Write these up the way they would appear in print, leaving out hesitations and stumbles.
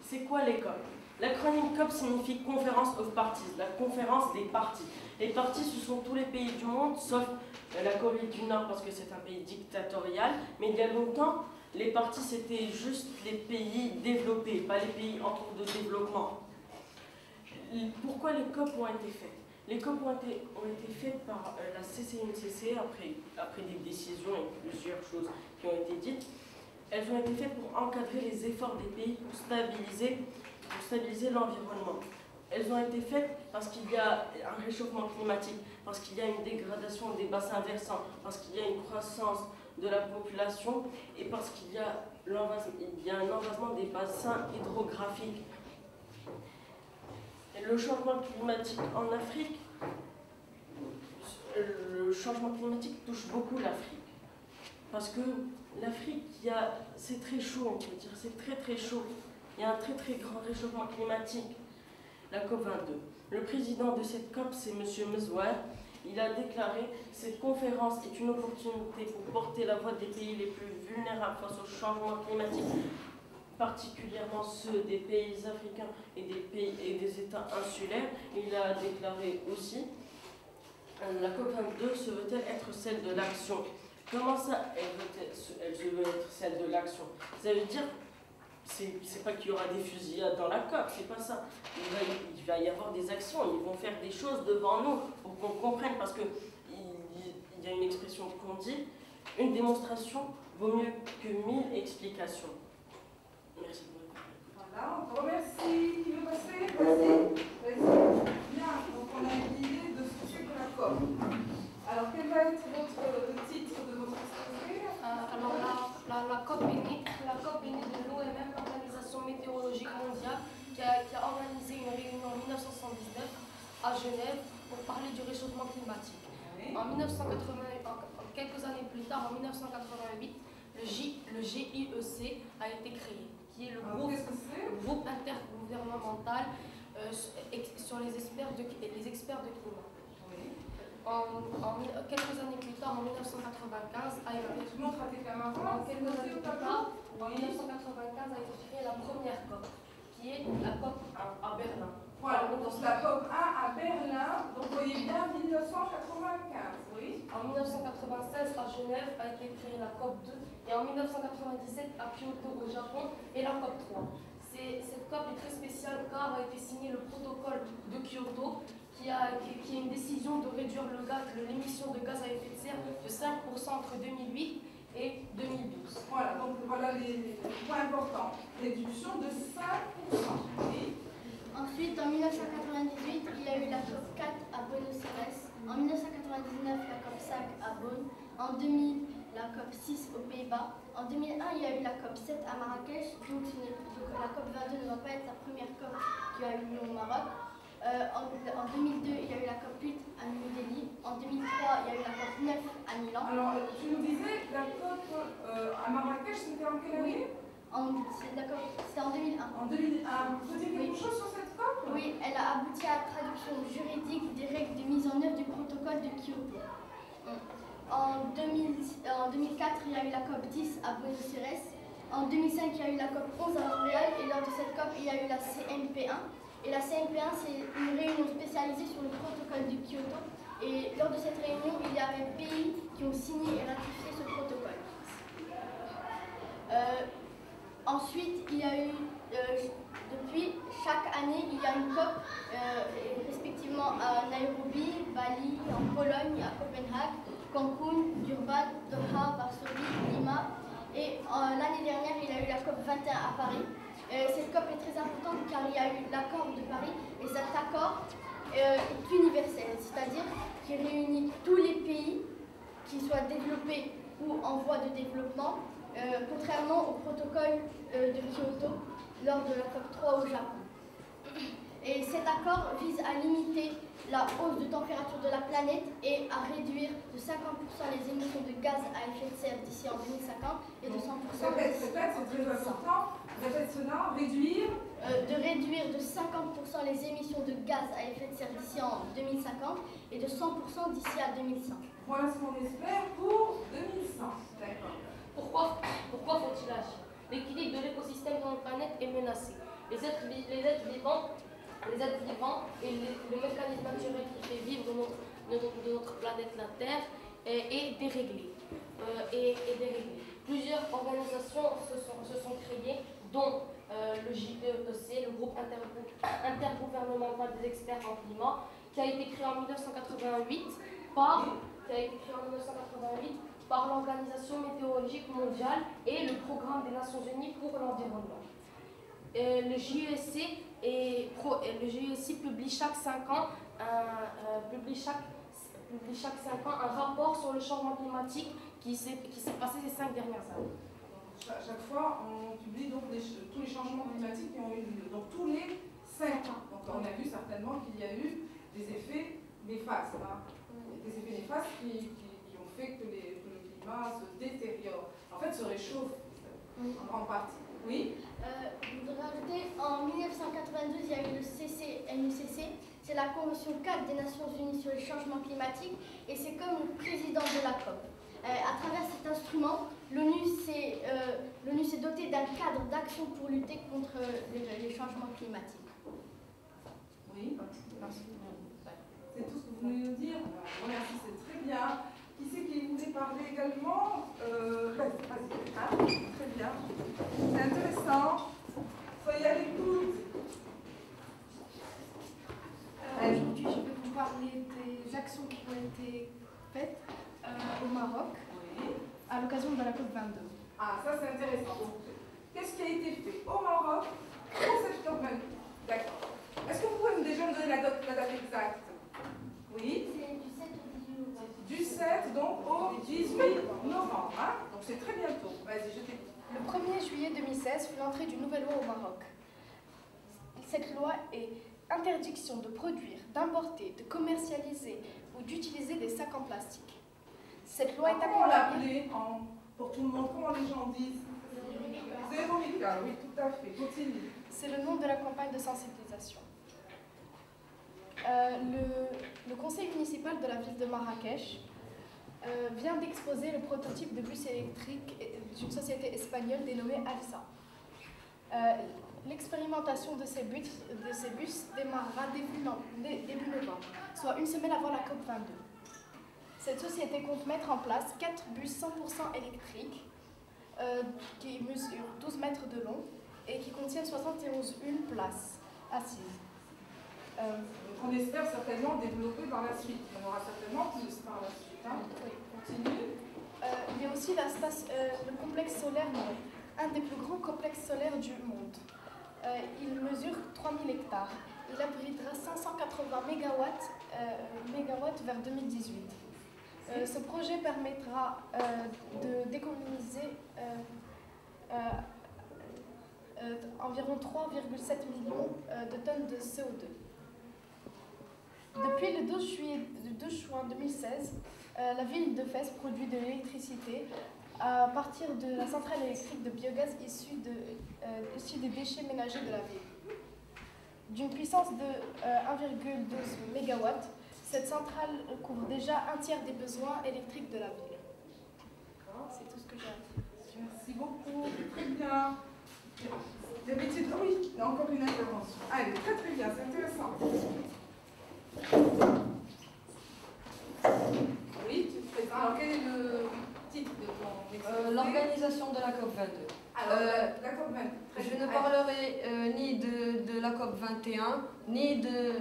c'est quoi les COP? L'acronyme COP signifie Conference of Parties, la conférence des parties. Les parties, ce sont tous les pays du monde, sauf la Corée du Nord parce que c'est un pays dictatorial. Mais il y a longtemps, les parties, c'était juste les pays développés, pas les pays en cours de développement. Pourquoi les COP ont été faites? Les COP ont été faites par la CCNCC après des décisions et plusieurs choses qui ont été dites. Elles ont été faites pour encadrer les efforts des pays pour stabiliser l'environnement. Elles ont été faites parce qu'il y a un réchauffement climatique, parce qu'il y a une dégradation des bassins versants, parce qu'il y a une croissance de la population et parce qu'il y a un envasement des bassins hydrographiques. Et le changement climatique en Afrique, le changement climatique touche beaucoup l'Afrique. Parce que l'Afrique, c'est très chaud, on peut dire, c'est très très chaud. Il y a un très très grand réchauffement climatique. La COP22. Le président de cette COP, c'est M. Mezouar. Il a déclaré « Cette conférence est une opportunité pour porter la voix des pays les plus vulnérables face au changement climatique, particulièrement ceux des pays africains et des États insulaires. » Il a déclaré aussi « La COP22 se veut-elle être celle de l'action ?» Comment ça, elle se veut être celle de l'action? Ça veut dire, c'est pas qu'il y aura des fusillades dans la COP, c'est pas ça. Il va y avoir des actions, ils vont faire des choses devant nous pour qu'on comprenne, parce qu'il y a une expression qu'on dit, une démonstration vaut mieux que 1000 explications. Merci beaucoup. Voilà, on te remercie. Qui veut passer? Vas-y. Bien, donc on a une idée de ce que c'est que la COP. Alors, quel va être le titre de votre exposé? Alors, la COP est née de l'OMM, l'Organisation météorologique mondiale, qui a organisé une réunion en 1979 à Genève pour parler du réchauffement climatique. Oui. Quelques années plus tard, en 1988, le GIEC a été créé, qui est le groupe intergouvernemental sur les experts de climat. Oui. Quelques années plus tard, en 1995, a été créée la première COP, qui est la COP à Berlin. Voilà, donc la COP 1 à Berlin, donc vous voyez bien 1995, oui. En 1996, à Genève, a été créée la COP 2, et en 1997, à Kyoto, au Japon, et la COP 3. Cette COP est très spéciale car a été signé le protocole de Kyoto, qui est une décision de réduire l'émission de gaz à effet de serre de 5% entre 2008 et 2012. Voilà, donc voilà les points importants. Réduction de 5%. Oui. Ensuite, en 1998, il y a eu la COP 4 à Buenos Aires. En 1999, la COP 5 à Bonn. En 2000, la COP 6 aux Pays-Bas. En 2001, il y a eu la COP 7 à Marrakech. Donc la COP 22 ne va pas être la première COP qui a eu lieu au Maroc. En 2002, il y a eu la COP 8 à New Delhi. En 2003, il y a eu la COP 9 à Milan. Alors, tu nous disais, la COP à Marrakech, c'était en quelle année? C'était en 2001. En 2001. Vous dites quelque chose sur cette COP? Oui, elle a abouti à la traduction juridique des règles de mise en œuvre du protocole de Kyoto. En 2004, il y a eu la COP 10 à Buenos Aires. En 2005, il y a eu la COP 11 à Montréal. Et lors de cette COP, il y a eu la CMP1. Et la CMP1, c'est une réunion spécialisée sur le protocole de Kyoto. Et lors de cette réunion, il y avait des pays qui ont signé et ratifié ce protocole. Ensuite, il y a eu, depuis chaque année, il y a une COP, respectivement à Nairobi, Bali, en Pologne, à Copenhague, Cancun, Durban, Doha, Varsovie, Lima. Et l'année dernière, il y a eu la COP 21 à Paris. Cette COP est très importante car il y a eu l'accord de Paris et cet accord est universel, c'est-à-dire qu'il réunit tous les pays, qu'ils soient développés ou en voie de développement, contrairement au protocole de Kyoto lors de la COP 3 au Japon. Et cet accord vise à limiter la hausse de température de la planète et à réduire de 50% les émissions de gaz à effet de serre d'ici en 2050 et de 100% Répète, c'est très important. Répète cela, réduire. De réduire de 50% les émissions de gaz à effet de serre d'ici en 2050 et de 100% d'ici à 2100. Voilà ce qu'on espère pour 2100. D'accord. Pourquoi faut-il agir? L'équilibre de l'écosystème de notre planète est menacé. les êtres vivants et le mécanisme naturel qui fait vivre notre planète, la Terre, est déréglé. Plusieurs organisations se sont créées, dont le JEEC, le groupe intergouvernemental des experts en climat, qui a été créé en 1988 par l'Organisation météorologique mondiale et le Programme des Nations Unies pour l'environnement. Le JEEC publie chaque 5 ans un rapport sur le changement climatique qui s'est passé ces 5 dernières années. Chaque fois, on publie donc tous les changements climatiques qui ont eu lieu, donc tous les 5 ans. Donc on a vu certainement qu'il y a eu des effets néfastes, des effets néfastes qui ont fait que le climat se détériore. En fait, se réchauffe en grande partie. Oui. Je voudrais rajouter, en 1992, il y a eu le CCNUCC, c'est la Convention 4 des Nations Unies sur les changements climatiques, et c'est comme le président de la COP. À travers cet instrument, l'ONU s'est dotée d'un cadre d'action pour lutter contre les changements climatiques. Oui, c'est tout ce que vous voulez nous dire. Merci, c'est très bien. Qui c'est qui voulait parler également? Vas-y, très bien. C'est intéressant. Soyez à l'écoute. Aujourd'hui, je vais vous parler des actions qui ont été faites au Maroc à l'occasion de la COP22. Ah, ça c'est intéressant. Qu'est-ce qui a été fait au Maroc pour cette COP22? D'accord. Est-ce que vous pouvez déjà me donner la date exacte? Oui. C'est du 7 au 18 novembre. Du 7 donc au 18 novembre. Donc c'est très bientôt. Vas-y, je t'écoute. Le 1er juillet 2016 fut l'entrée d'une nouvelle loi au Maroc. Cette loi est interdiction de produire, d'importer, de commercialiser ou d'utiliser des sacs en plastique. Cette loi est Comment on accompagnée... l'appelait pour tout le monde? Comment les gens disent? Zéro Mika, oui, tout à fait. Continue. C'est le nom de la campagne de sensibilisation. Le conseil municipal de la ville de Marrakech vient d'exposer le prototype de bus électrique d'une société espagnole dénommée Alsa. L'expérimentation de ces bus démarrera début novembre, soit une semaine avant la COP22. Cette société compte mettre en place 4 bus 100% électriques qui mesurent 12 mètres de long et qui contiennent 71 places assises. On espère certainement développer par la suite. Il y en aura certainement plus par la suite. Oui. Continue. Il y a aussi le complexe solaire, un des plus grands complexes solaires du monde. Il mesure 3000 hectares. Il abritera 580 mégawatts vers 2018. Ce projet permettra de décarboniser environ 3,7 millions de tonnes de CO2. Depuis le 12 juin 2016, la ville de Fès produit de l'électricité à partir de la centrale électrique de biogaz issue des déchets ménagers de la ville. D'une puissance de 1,12 MW, cette centrale couvre déjà un tiers des besoins électriques de la ville. C'est tout ce que j'ai à dire. Merci beaucoup. Très bien. Oui, il y a encore une intervention. Allez, très très bien, c'est intéressant. Oui, tu te présentes. Alors, quel est le titre de ton exposé? L'organisation de la COP22. Alors, la COP22. Je ne parlerai ni de la COP21, ni de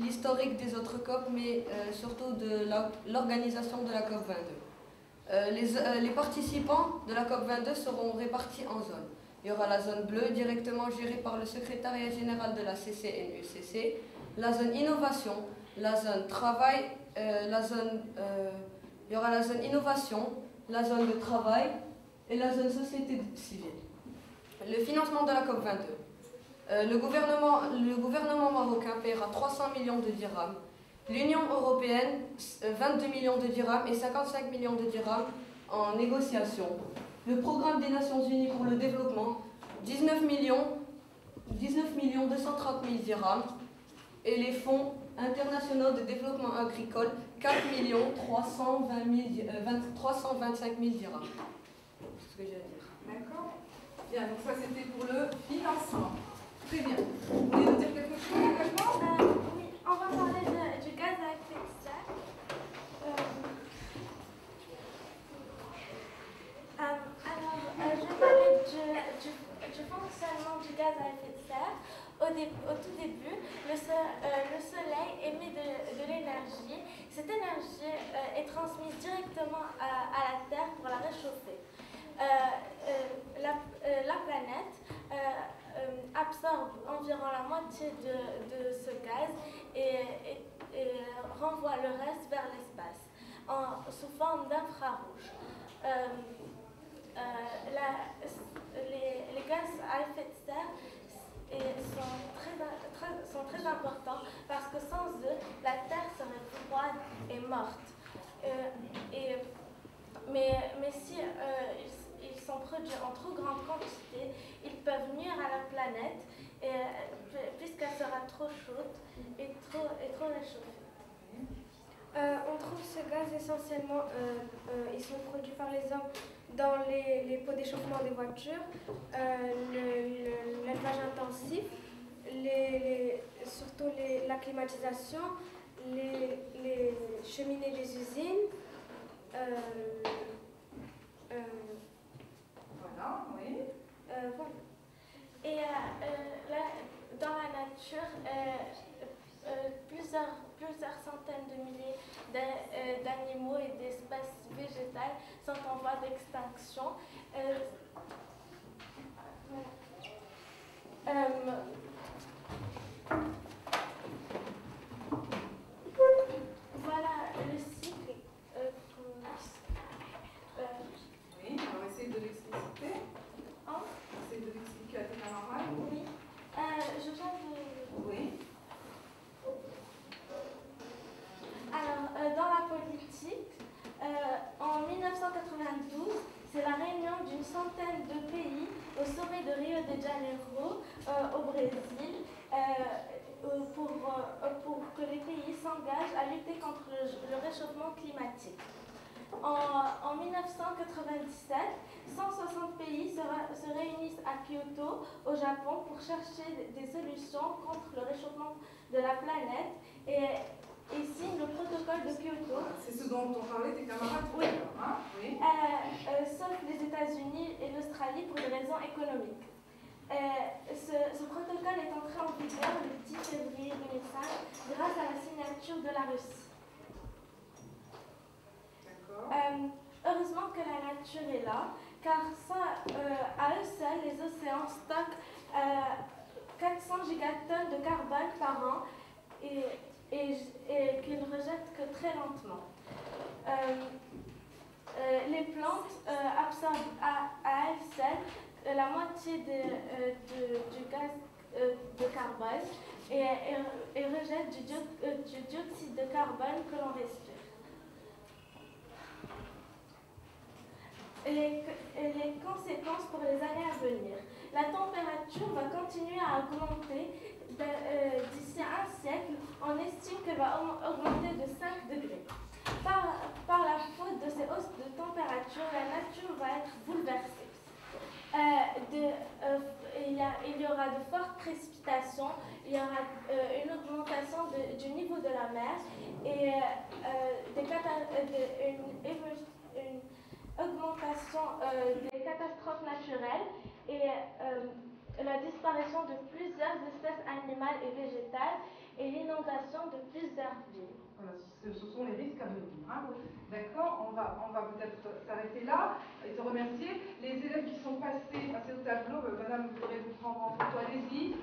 l'historique des autres COP, mais surtout de l'organisation de la COP22. Les participants de la COP22 seront répartis en zones. Il y aura la zone bleue, directement gérée par le secrétariat général de la CCNUCC, la zone innovation, la zone travail, il y aura la zone innovation, la zone de travail et la zone société civile. Le financement de la COP22. Le gouvernement marocain paiera 300 millions de dirhams, l'Union européenne 22 millions de dirhams et 55 millions de dirhams en négociation. Le programme des Nations Unies pour le développement, 19 230 000 dirhams. Et les fonds internationaux de développement agricole, 4 325 000 dirhams. C'est ce que j'ai à dire. D'accord. Bien, donc ça c'était pour le financement. Très bien. Vous voulez nous dire quelque chose également? Oui, on va parler du gaz à effet de serre. Je vais parler du fonctionnement du gaz à effet de serre. Au tout début, le soleil émet de l'énergie. Cette énergie est transmise directement à la Terre pour la réchauffer. La planète absorbe environ la moitié de ce gaz et renvoie le reste vers l'espace sous forme d'infrarouge. Les gaz à effet de serre sont très importants parce que sans eux, la Terre serait froide et morte. Mais si ils sont produits en trop grande quantité, ils peuvent nuire à la planète puisqu'elle sera trop chaude et trop réchauffée. On trouve ce gaz essentiellement, ils sont produits par les hommes dans les pots d'échauffement des voitures, l'élevage intensif, surtout la climatisation, les cheminées des usines. Voilà, oui. Voilà. Et dans la nature, plusieurs centaines de milliers d'animaux et d'espèces végétales sont en voie d'extinction. Voilà le cycle. Oui, on va essayer de l'expliciter. Hein? Essayer de l'expliquer à tes camarades. Oui. Je viens de... Oui. Alors, dans la politique, en 1992, c'est la réunion d'une centaine de pays au sommet de Rio de Janeiro, au Brésil, pour que les pays s'engagent à lutter contre le réchauffement climatique. En 1997, 160 pays se réunissent à Kyoto, au Japon, pour chercher des solutions contre le réchauffement de la planète et signent le protocole de Kyoto. C'est ce dont on parlait tes camarades tout à Oui. l'heure, hein? Oui. Sauf les États-Unis et l'Australie pour des raisons économiques. Ce protocole est entré en vigueur le 10 février 2005 grâce à la signature de la Russie. Heureusement que la nature est là, car à eux seuls, les océans stockent 400 gigatonnes de carbone par an et qu'ils rejettent que très lentement. Les plantes absorbent à elles seules la moitié du gaz de carbone et rejettent du dioxyde de carbone que l'on respire. Les conséquences pour les années à venir. La température va continuer à augmenter d'ici un siècle. On estime qu'elle va augmenter de 5 degrés. Par la faute de ces hausses de température, la nature va être bouleversée. Il y aura de fortes précipitations, il y aura une augmentation du niveau de la mer et une augmentation des catastrophes naturelles et la disparition de plusieurs espèces animales et végétales et l'inondation de plusieurs villes. Voilà, ce sont les risques à venir. Hein. D'accord, on va peut-être s'arrêter là et te remercier. Les élèves qui sont passés au tableau, madame, vous pourrez vous prendre en photo, allez-y.